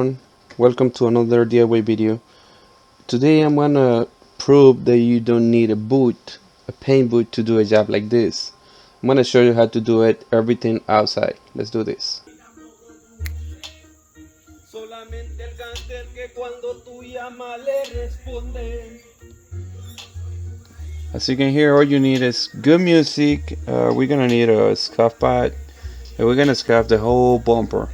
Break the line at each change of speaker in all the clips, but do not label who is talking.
everyone, welcome to another DIY video. Today I'm gonna prove that you don't need a paint boot to do a job like this. I'm gonna show you how to do it, everything outside. Let's do this. As you can hear, all you need is good music. We're gonna need a scuff pad, and we're gonna scuff the whole bumper.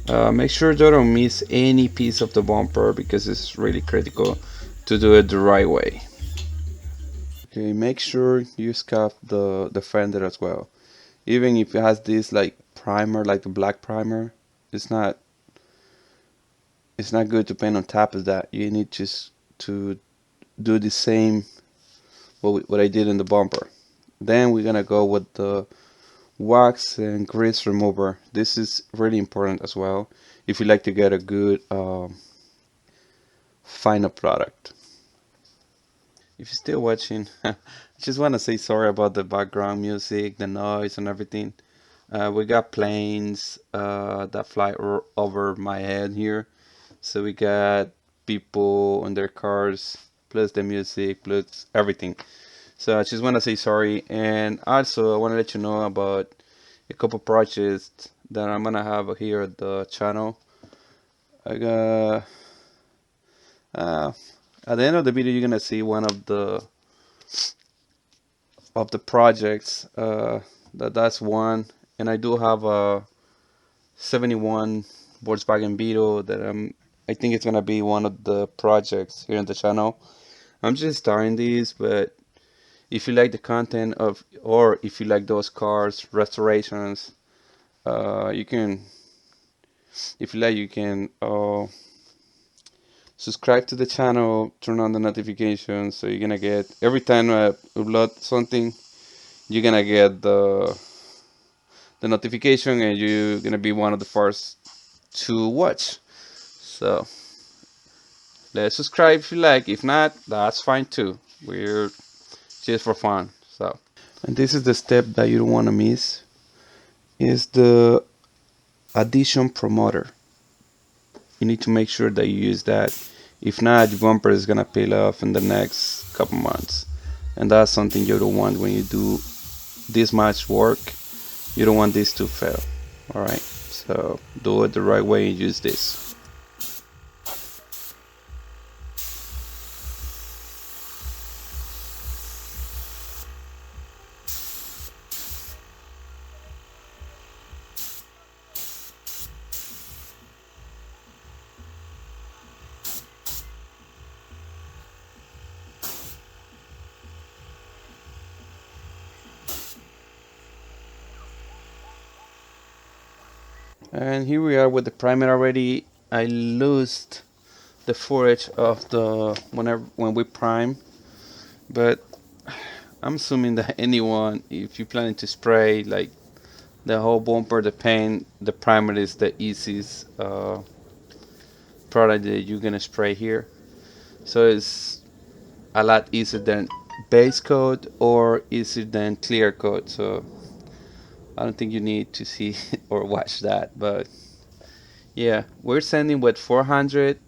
Make sure you don't miss any piece of the bumper because it's really critical to do it the right way. Okay, make sure you scuff the fender as well. Even if it has this like primer, like the black primer, it's not it's not good to paint on top of that. You need just to do the same what I did in the bumper. Then we're gonna go with the wax and grease remover. This is really important as well if you like to get a good final product. If you're still watching, I just want to say sorry about the background music, the noise, and everything. We got planes that fly over my head here. So we got people on their cars, plus the music, plus everything. So I just want to say sorry. And also, I want to let you know about a couple projects that I'm gonna have here at the channel. I got at the end of the video, you're gonna see one of the projects. That's one, and I do have a 71 Volkswagen Beetle that I think it's gonna be one of the projects here on the channel. I'm just starting these, but if you like the content of, or if you like those cars restorations, you can, if you like, you can subscribe to the channel, turn on the notifications, so you're gonna get every time I upload something, you're gonna get the notification, and you're gonna be one of the first to watch. So let's subscribe if you like. If not, that's fine too. We're just for fun. So, and this is the step that you don't want to miss, is the addition promoter. You need to make sure that you use that. If not, your bumper is gonna peel off in the next couple months, and that's something you don't want when you do this much work. You don't want this to fail. All right, so do it the right way and use this. And here we are with the primer already. I loosed the footage of the when we prime, but I'm assuming that anyone, if you're planning to spray like the whole bumper, the paint, the primer is the easiest product that you're gonna spray here. So it's a lot easier than base coat or easier than clear coat. So I don't think you need to see or watch that, but yeah, we're sending with 400,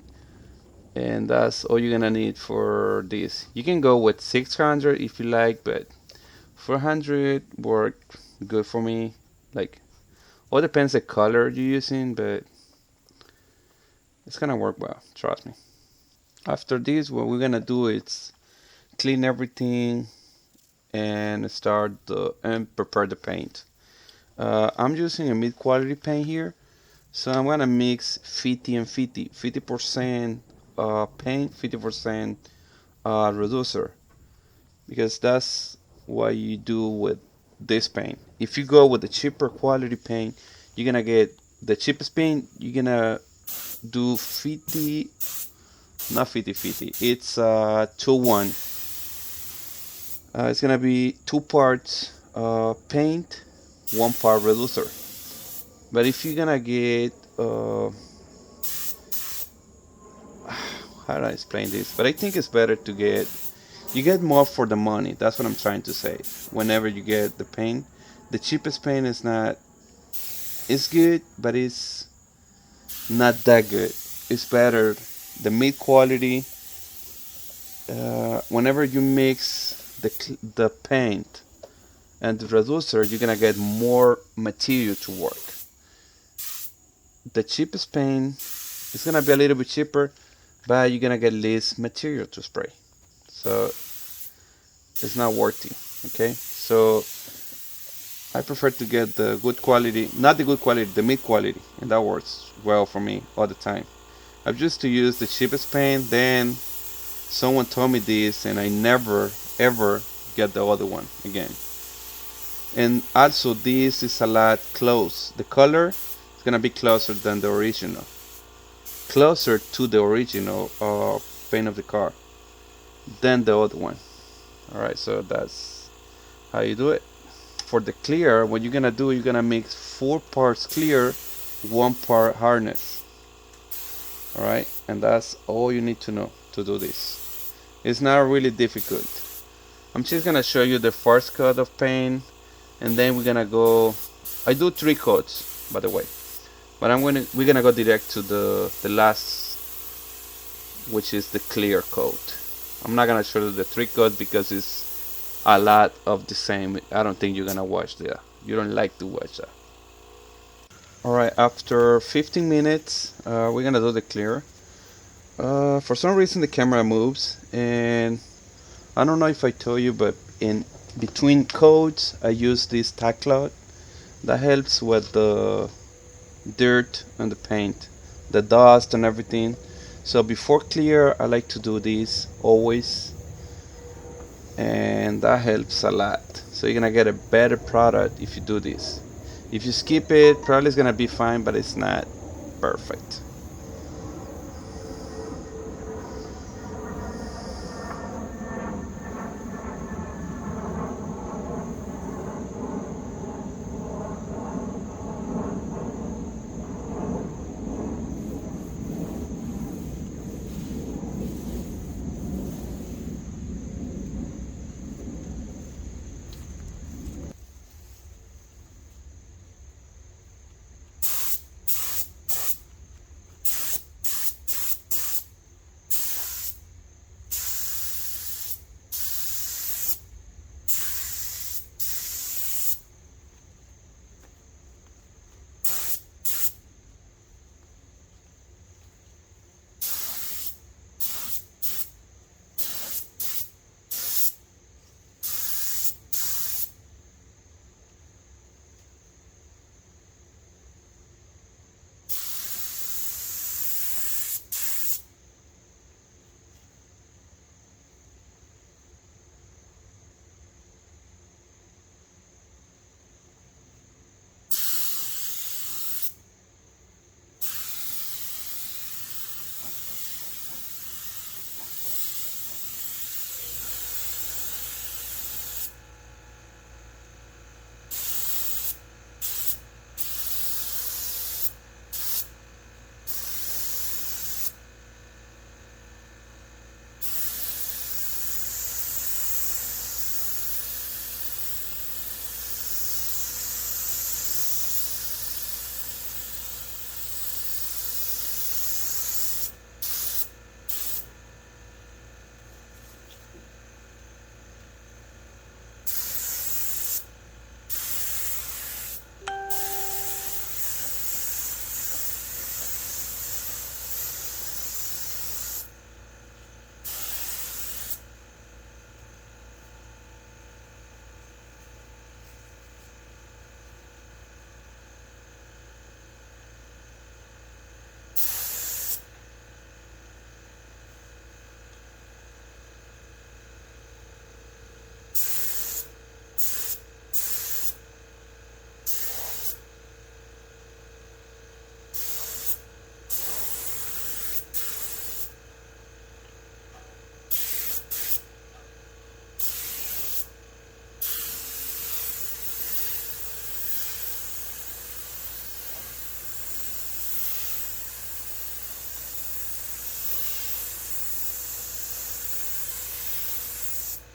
and that's all you're gonna need for this. You can go with 600 if you like, but 400 work good for me. Like, all depends the color you're using, but it's gonna work well, trust me. After this, what we're gonna do is clean everything and and prepare the paint. I'm using a mid-quality paint here, so I'm gonna mix 50 and 50, 50% paint, 50% reducer, because that's what you do with this paint. If you go with the cheaper quality paint, you're gonna get the cheapest paint. You're gonna do 50, not 50 50. It's 2-1. It's gonna be 2 parts paint, 1 part reducer. But if you're gonna get how do I explain this? But I think it's better to you get more for the money. That's what I'm trying to say. Whenever you get the paint, the cheapest paint is not, it's good, but it's not that good. is better. The mid quality, whenever you mix the paint and the reducer, you're gonna get more material to work. The cheapest paint is gonna be a little bit cheaper, but you're gonna get less material to spray. So it's not worthy. Okay, so I prefer to get the good quality, not the good quality, the mid quality, and that works well for me all the time. I've used to use the cheapest paint, then someone told me this, and I never ever get the other one again. And also, this is a lot close. The color is gonna be closer than the original, closer to the original paint of the car than the other one. All right, so that's how you do it. For the clear, what you're gonna do, you're gonna mix 4 parts clear, 1 part hardness. All right, and that's all you need to know to do this. It's not really difficult. I'm just gonna show you the first coat of paint, and then we're gonna go. I do 3 coats, by the way, but we're gonna go direct to the last, which is the clear coat. I'm not gonna show you the 3 coat because it's a lot of the same. I don't think you're gonna watch that. You don't like to watch that. All right, after 15 minutes, we're gonna do the clear. For some reason, the camera moves, and I don't know if I told you, but in between coats, I use this tack cloth that helps with the dirt and the paint, the dust and everything. So before clear, I like to do this always, and that helps a lot. So you're gonna get a better product if you do this. If you skip it, probably it's gonna be fine, but it's not perfect.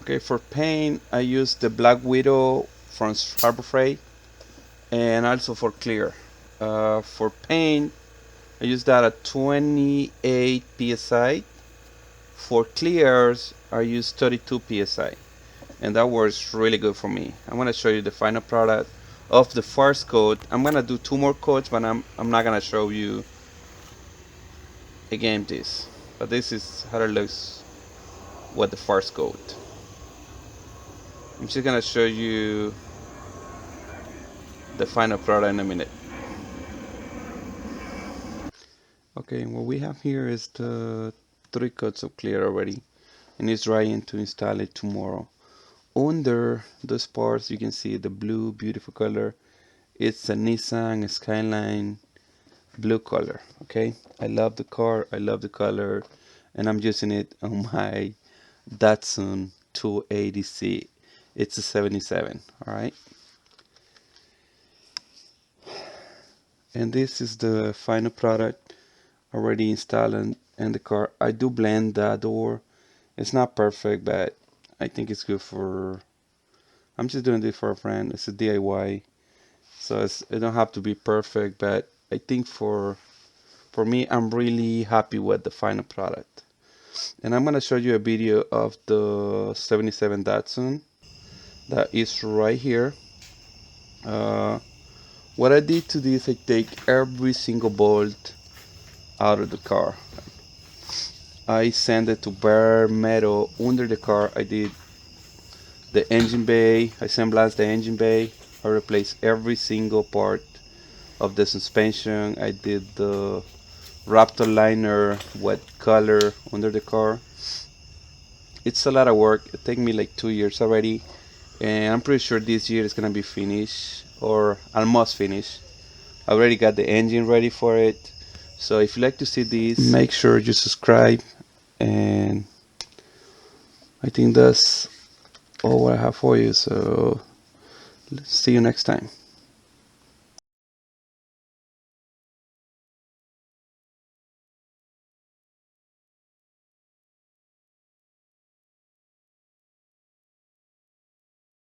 Okay, for paint, I use the Black Widow from Harbor Freight, and also for clear. For paint, I use that at 28 psi. For clears, I use 32 psi, and that works really good for me. I'm gonna show you the final product of the first coat. I'm gonna do two more coats, but I'm not gonna show you again this. But this is how it looks with the first coat. I'm just gonna show you the final product in a minute. Okay, what we have here is the three coats of clear already, and it's drying to install it tomorrow. Under those parts, you can see the blue, beautiful color. It's a Nissan Skyline blue color. Okay, I love the car, I love the color, and I'm using it on my Datsun 280C. It's a 77. All right, and this is the final product already installed in the car. I do blend that door. It's not perfect, but I think it's good for. I'm just doing this for a friend. It's a DIY, so it don't have to be perfect, but I think for me, I'm really happy with the final product. And I'm gonna show you a video of the 77 Datsun that is right here. Uh, what I did to this, I take every single bolt out of the car. I send it to bare metal under the car. I did the engine bay. I sandblasted the engine bay. I replaced every single part of the suspension. I did the Raptor liner, what color under the car. It's a lot of work. It took me like 2 years already, and I'm pretty sure this year is gonna be finished or almost finished. I already got the engine ready for it. So if you like to see this, make sure you subscribe. And I think that's all what I have for you. So see you next time.